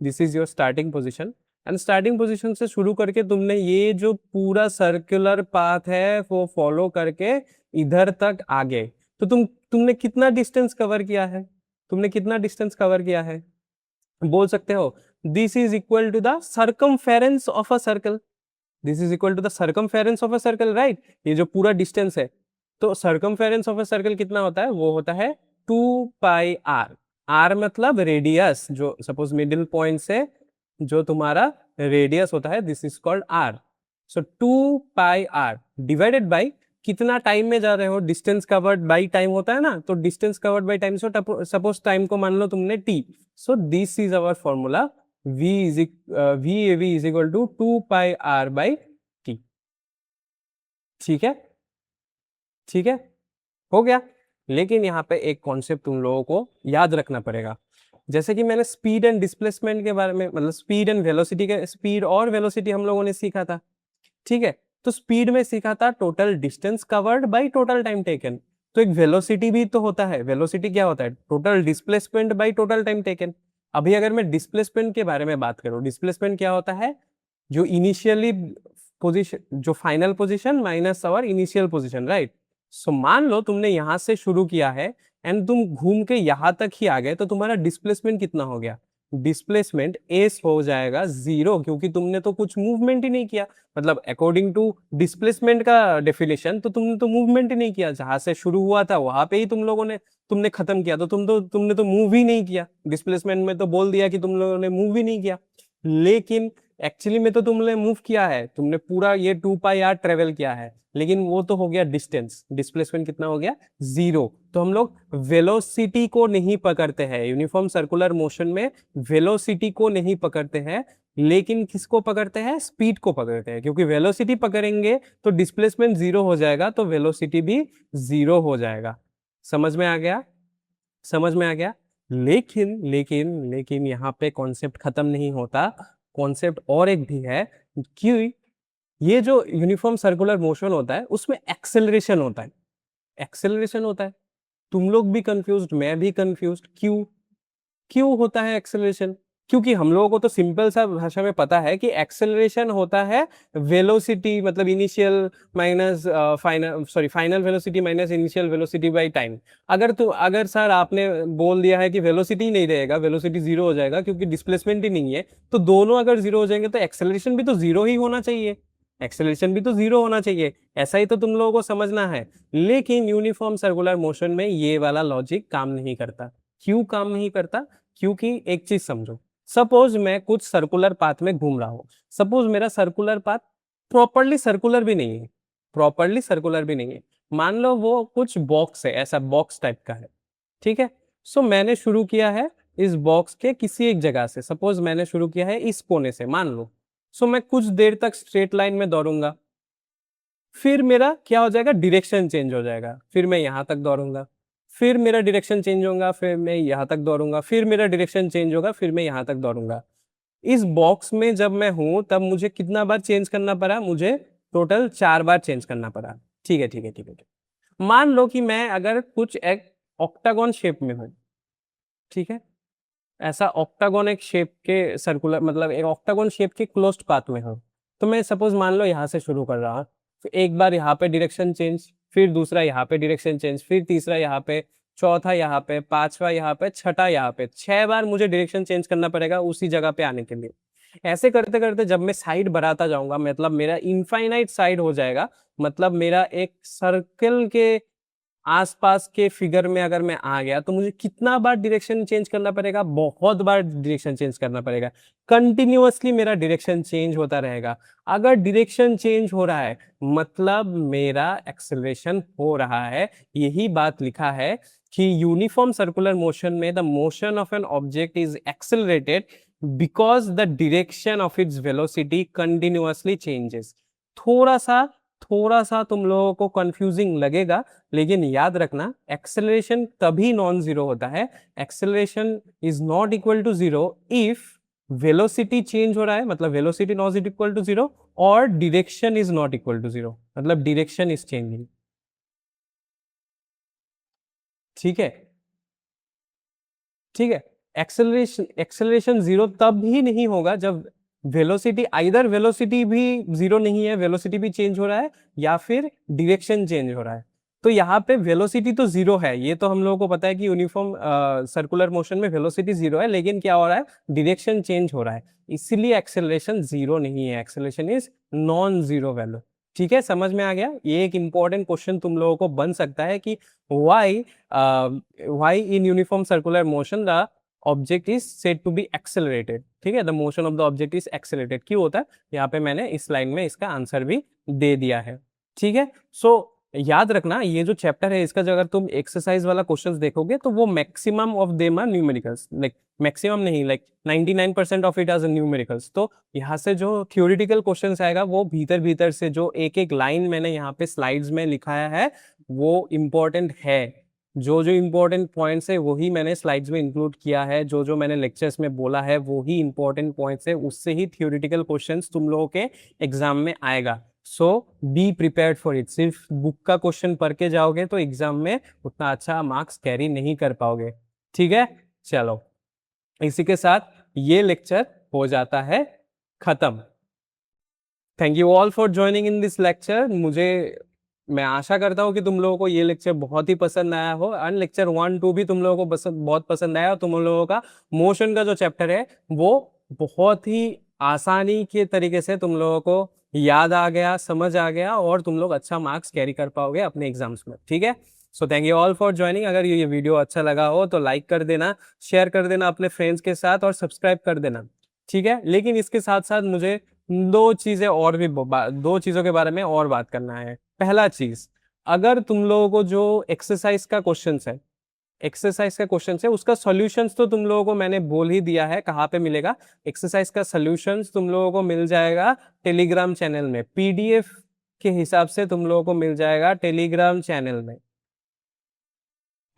this is your starting position, and starting position से शुरू करके तुमने ये जो पूरा सर्कुलर पाथ है वो फॉलो करके इधर तक आ गए। तो तुमने कितना डिस्टेंस कवर किया है, तुमने कितना डिस्टेंस कवर किया है, बोल सकते हो this is equal to the circumference of a circle, this is equal to the circumference of a circle, right. ये जो पूरा डिस्टेंस है, तो सर्कमफेरेंस ऑफ अ सर्कल कितना होता है, वो होता है 2πr। r मतलब रेडियस, जो सपोज मिडिल पॉइंट से जो तुम्हारा रेडियस होता है, this is called r। So 2πr divided by कितना टाइम में जा रहे हो, डिस्टेंस कवर्ड बाई टाइम होता है ना, तो distance covered by time, so suppose time को मान लो तुमने t, so this is our formula, VAV is equal to 2πr by t, ठीक है, ठीक है, हो गया। लेकिन यहाँ पे एक कॉन्सेप्ट तुम लोगों को याद रखना पड़ेगा, जैसे कि मैंने स्पीड एंड डिस्प्लेसमेंट के बारे में, मतलब स्पीड एंड वेलोसिटी के, स्पीड और वेलोसिटी हम लोगों ने सीखा था, ठीक है। तो स्पीड में सीखा था total distance covered by total time taken. तो एक वेलोसिटी भी तो होता है, वेलोसिटी क्या होता है, total displacement by total time taken. अभी अगर मैं डिस्प्लेसमेंट के बारे में बात करूं, डिस्प्लेसमेंट क्या होता है, जो इनिशियली पोजीशन, जो final position minus our initial position, right. So मान लो तुमने यहां से शुरू किया है एंड तुम घूम के यहां तक ही आ गए, तो तुम्हारा डिस्प्लेसमेंट कितना हो गया, डिस्प्लेसमेंट एस हो जाएगा 0, क्योंकि तुमने तो कुछ मूवमेंट ही नहीं किया। मतलब अकॉर्डिंग टू डिस्प्लेसमेंट का डेफिनेशन, तो तुमने तो मूवमेंट ही नहीं किया, जहां से शुरू हुआ था वहां पे ही तुमने खत्म किया, तो तुमने तो मूव ही नहीं किया। डिस्प्लेसमेंट में तो बोल दिया कि तुम लोगों ने मूव ही नहीं किया। लेकिन एक्चुअली में तो तुमने मूव किया है, तुमने पूरा ये 2 पाई r ट्रेवल किया है, लेकिन वो तो हो गया डिस्टेंस, डिस्प्लेसमेंट कितना हो गया, 0। तो हम लोग वेलोसिटी को नहीं पकड़ते हैं यूनिफॉर्म सर्कुलर मोशन में, वेलोसिटी को नहीं पकड़ते हैं, लेकिन किसको पकड़ते हैं, स्पीड को पकड़ते हैं, क्योंकि वेलोसिटी पकड़ेंगे तो डिस्प्लेसमेंट 0 हो जाएगा, तो वेलोसिटी भी 0 हो जाएगा। समझ में आ गया, समझ में आ गया। लेकिन लेकिन लेकिन यहाँ पे कॉन्सेप्ट खत्म नहीं होता, कॉन्सेप्ट और एक भी है कि ये जो यूनिफॉर्म सर्कुलर मोशन होता है उसमें एक्सेलरेशन होता है, एक्सेलरेशन होता है। तुम लोग भी कंफ्यूज्ड, मैं भी कंफ्यूज्ड, क्यों क्यों होता है एक्सेलरेशन? क्योंकि हम लोगों को तो सिंपल सा भाषा में पता है कि एक्सेलरेशन होता है वेलोसिटी मतलब initial minus final velocity minus initial velocity by time. अगर सर आपने बोल दिया है कि वेलोसिटी नहीं रहेगा, वेलोसिटी 0 हो जाएगा क्योंकि डिस्प्लेसमेंट ही नहीं है, तो दोनों अगर 0 हो जाएंगे तो एक्सेलरेशन भी तो 0 ही होना चाहिए, एक्सेलरेशन भी तो 0 होना चाहिए, ऐसा ही तो तुम लोगों को समझना है। लेकिन यूनिफॉर्म सर्कुलर मोशन में ये वाला लॉजिक काम नहीं करता। क्यों काम नहीं करता? क्योंकि एक चीज समझो, सपोज मैं कुछ सर्कुलर पाथ में घूम रहा हूं, सपोज मेरा सर्कुलर पाथ प्रॉपरली सर्कुलर भी नहीं है, प्रॉपरली सर्कुलर भी नहीं है, मान लो वो कुछ बॉक्स है, ऐसा बॉक्स टाइप का है, ठीक है। सो मैंने शुरू किया है इस बॉक्स के किसी एक जगह से, सपोज मैंने शुरू किया है इस कोने से, मान लो। सो मैं कुछ देर तक स्ट्रेट लाइन में दौड़ूंगा, फिर मेरा क्या हो जाएगा, डायरेक्शन चेंज हो जाएगा, फिर मैं यहां तक दौड़ूंगा, फिर मेरा डायरेक्शन चेंज होगा, फिर मैं यहां तक दौड़ूंगा, फिर मेरा डायरेक्शन चेंज होगा, फिर मैं यहां तक दौड़ूंगा। इस बॉक्स में जब मैं हूं तब मुझे कितना बार चेंज करना पड़ा, मुझे टोटल 4 बार चेंज करना पड़ा। ठीक है ठीक है ठीक है ठीक है। मान लो कि मैं अगर कुछ एक ऑक्टागोन शेप में हूं, ठीक है, ऐसा ऑक्टागोन एक शेप के सर्कुलर मतलब एक ऑक्टागोन शेप के क्लोज्ड पाथ में हूं, तो मैं सपोज मान लो यहां से शुरू कर रहा हूं, फिर एक बार यहाँ पे डायरेक्शन चेंज, फिर दूसरा यहाँ पे डायरेक्शन चेंज, फिर तीसरा यहाँ पे, चौथा यहाँ पे, पांचवा यहाँ पे, छठा यहाँ पे, 6 बार मुझे डायरेक्शन चेंज करना पड़ेगा उसी जगह पे आने के लिए। ऐसे करते करते जब मैं साइड बढ़ाता जाऊंगा, मतलब मेरा इनफाइनाइट साइड हो जाएगा, मतलब मेरा एक सर्कल के आसपास के फिगर में अगर मैं आ गया तो मुझे कितना बार डायरेक्शन चेंज करना पड़ेगा, बहुत बार डायरेक्शन चेंज करना पड़ेगा, कंटिन्यूअसली मेरा डायरेक्शन चेंज होता रहेगा। अगर डायरेक्शन चेंज हो रहा है मतलब मेरा एक्सेलरेशन हो रहा है। यही बात लिखा है कि यूनिफॉर्म सर्कुलर मोशन में the motion of an object is accelerated because the direction of its velocity continuously changes. थोड़ा सा तुम लोगों को कंफ्यूजिंग लगेगा, लेकिन याद रखना एक्सेलरेशन तभी नॉन जीरो होता है, acceleration is not equal to zero if velocity change हो रहा है, मतलब velocity not equal to zero, और direction is not equal to zero, मतलब डायरेक्शन इज चेंजिंग। ठीक है ठीक है। एक्सेलरेशन एक्सेलरेशन जीरो तब ही नहीं होगा जब वेलोसिटी, आइदर वेलोसिटी भी जीरो नहीं है, वेलोसिटी भी चेंज हो रहा है, या फिर डायरेक्शन चेंज हो रहा है। तो यहाँ पे वेलोसिटी तो जीरो है, ये तो हम लोगों को पता है कि यूनिफॉर्म सर्कुलर मोशन में वेलोसिटी जीरो है, लेकिन क्या हो रहा है, डायरेक्शन चेंज हो रहा है, इसीलिए एक्सेलरेशन जीरो नहीं है, acceleration is non zero value. ठीक है, समझ में आ गया। ये एक इंपॉर्टेंट क्वेश्चन तुम लोगों को बन सकता है कि why in uniform circular motion the object is said to be accelerated। ठीक है, the motion of the object is accelerated क्यों होता है, यहाँ पे मैंने इस लाइन में इसका आंसर भी दे दिया है। ठीक है, सो याद रखना ये जो चैप्टर है इसका अगर तुम एक्सरसाइज वाला क्वेश्चंस देखोगे तो वो maximum of them are numericals, like maximum नहीं, like 99% of it are numericals. तो यहाँ से जो थियोरिटिकल क्वेश्चंस आएगा वो भीतर भीतर से जो एक एक लाइन मैंने यहाँ पे स्लाइड्स में लिखाया है वो इम्पोर्टेंट है, जो जो इम्पोर्टेंट पॉइंट्स है वही मैंने स्लाइड्स में इंक्लूड किया है, जो जो मैंने लेक्चर्स में बोला है वही इंपॉर्टेंट पॉइंट्स है, उससे ही थियोरिटिकल क्वेश्चंस तुम लोगों के एग्जाम में आएगा। सो बी प्रिपेयर्ड फॉर इट। सिर्फ बुक का क्वेश्चन पढ़ के जाओगे तो एग्जाम में उतना अच्छा मार्क्स कैरी नहीं कर पाओगे। ठीक है, चलो इसी के साथ ये लेक्चर हो जाता है खत्म। Thank you all for joining in this lecture. मैं आशा करता हूँ कि तुम लोगों को ये लेक्चर बहुत ही पसंद आया हो, एंड लेक्चर 1-2 भी तुम लोगों को बहुत पसंद आया, और तुम लोगों का मोशन का जो चैप्टर है वो बहुत ही आसानी के तरीके से तुम लोगों को याद आ गया, समझ आ गया, और तुम लोग अच्छा मार्क्स कैरी कर पाओगे अपने एग्जाम्स में। ठीक है, so thank you all for joining. अगर ये वीडियो अच्छा लगा हो तो लाइक कर देना, शेयर कर देना अपने फ्रेंड्स के साथ, और सब्सक्राइब कर देना। ठीक है। लेकिन इसके साथ साथ मुझे दो चीजें और भी दो चीजों के बारे में और बात करना है। पहला चीज, अगर तुम लोगों को जो एक्सरसाइज का क्वेश्चन है उसका सॉल्यूशंस तो तुम लोगों को मैंने बोल ही दिया है कहाँ पे मिलेगा। एक्सरसाइज का सॉल्यूशंस तुम लोगों को मिल जाएगा टेलीग्राम चैनल में, पीडीएफ के हिसाब से तुम लोगों को मिल जाएगा टेलीग्राम चैनल में।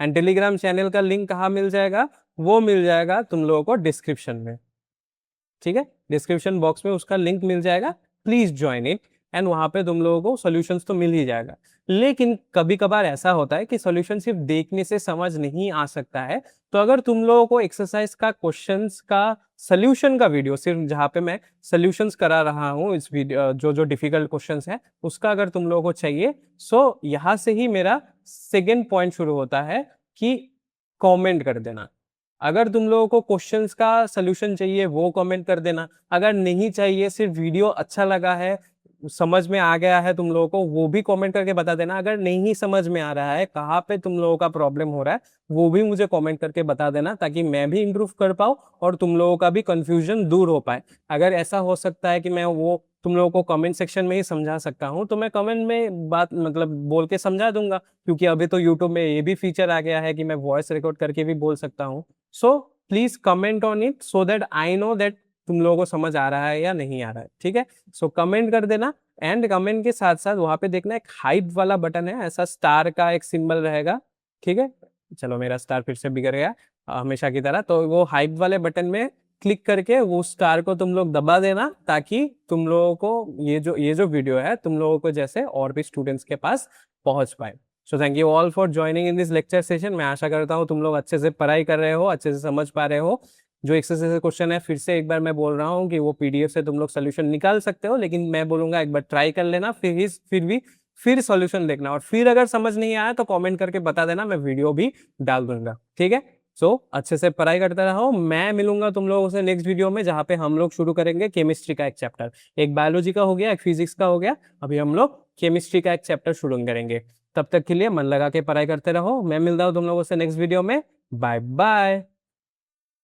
एंड टेलीग्राम चैनल का लिंक कहाँ मिल जाएगा, वो मिल जाएगा तुम लोगों को डिस्क्रिप्शन में। ठीक है, डिस्क्रिप्शन बॉक्स में उसका लिंक मिल जाएगा, प्लीज ज्वाइन इट। एंड वहां पे तुम लोगों को सॉल्यूशंस तो मिल ही जाएगा। लेकिन कभी कभार ऐसा होता है कि सॉल्यूशन सिर्फ देखने से समझ नहीं आ सकता है। तो अगर तुम लोगों को एक्सरसाइज का क्वेश्चंस का सॉल्यूशन का वीडियो, सिर्फ जहाँ पे मैं सॉल्यूशंस करा रहा हूँ इस वीडियो, जो जो डिफिकल्ट क्वेश्चंस है उसका अगर तुम लोगों को चाहिए, सो यहाँ से ही मेरा सेकेंड पॉइंट शुरू होता है कि कमेंट कर देना। अगर तुम लोगों को क्वेश्चंस का सलूशन चाहिए वो कमेंट कर देना, अगर नहीं चाहिए सिर्फ वीडियो अच्छा लगा है, समझ में आ गया है तुम लोगों को, वो भी कमेंट करके बता देना। अगर नहीं समझ में आ रहा है, कहाँ पे तुम लोगों का प्रॉब्लम हो रहा है, वो भी मुझे कमेंट करके बता देना, ताकि मैं भी इम्प्रूव कर पाऊँ और तुम लोगों का भी कंफ्यूजन दूर हो पाए। अगर ऐसा हो सकता है कि मैं वो तुम लोगों को कमेंट सेक्शन में ही समझा सकता हूँ, तो मैं कमेंट में बात मतलब बोल के समझा दूंगा, क्योंकि अभी तो यूट्यूब में ये भी फीचर आ गया है कि मैं वॉइस रिकॉर्ड करके भी बोल सकता हूँ। So please comment on it so that I know that तुम लोगों को समझ आ रहा है या नहीं आ रहा है। ठीक है, सो कमेंट कर देना। एंड कमेंट के साथ साथ वहां पे देखना एक हाइप वाला बटन है, ऐसा स्टार का एक सिंबल रहेगा। ठीक है, चलो मेरा स्टार फिर से बिगड़ गया हमेशा की तरह। तो वो हाइप वाले बटन में क्लिक करके वो स्टार को तुम लोग दबा देना, ताकि तुम लोगों को ये जो वीडियो है तुम लोगों को जैसे और भी स्टूडेंट्स के पास पहुंच पाए। So thank you all for joining in this lecture session. मैं आशा करता हूँ तुम लोग अच्छे से पढ़ाई कर रहे हो, अच्छे से समझ पा रहे हो। जो एक्सरसाइज क्वेश्चन है फिर से एक बार मैं बोल रहा हूँ कि वो पीडीएफ से तुम लोग सोल्यूशन निकाल सकते हो, लेकिन मैं बोलूंगा एक बार ट्राई कर लेना, फिर सॉल्यूशन देखना, और फिर अगर समझ नहीं आया तो कमेंट करके बता देना, मैं वीडियो भी डाल दूंगा। ठीक है, सो अच्छे से पढ़ाई करते रहो। मैं मिलूंगा तुम लोगों से नेक्स्ट वीडियो में, जहां पे हम लोग शुरू करेंगे केमिस्ट्री का एक चैप्टर। एक बायोलॉजी का हो गया, एक फिजिक्स का हो गया, अभी हम लोग केमिस्ट्री का एक चैप्टर शुरू करेंगे। तब तक के लिए मन लगा के पढ़ाई करते रहो। मैं मिलता हूँ तुम लोगों से नेक्स्ट वीडियो में। Bye bye.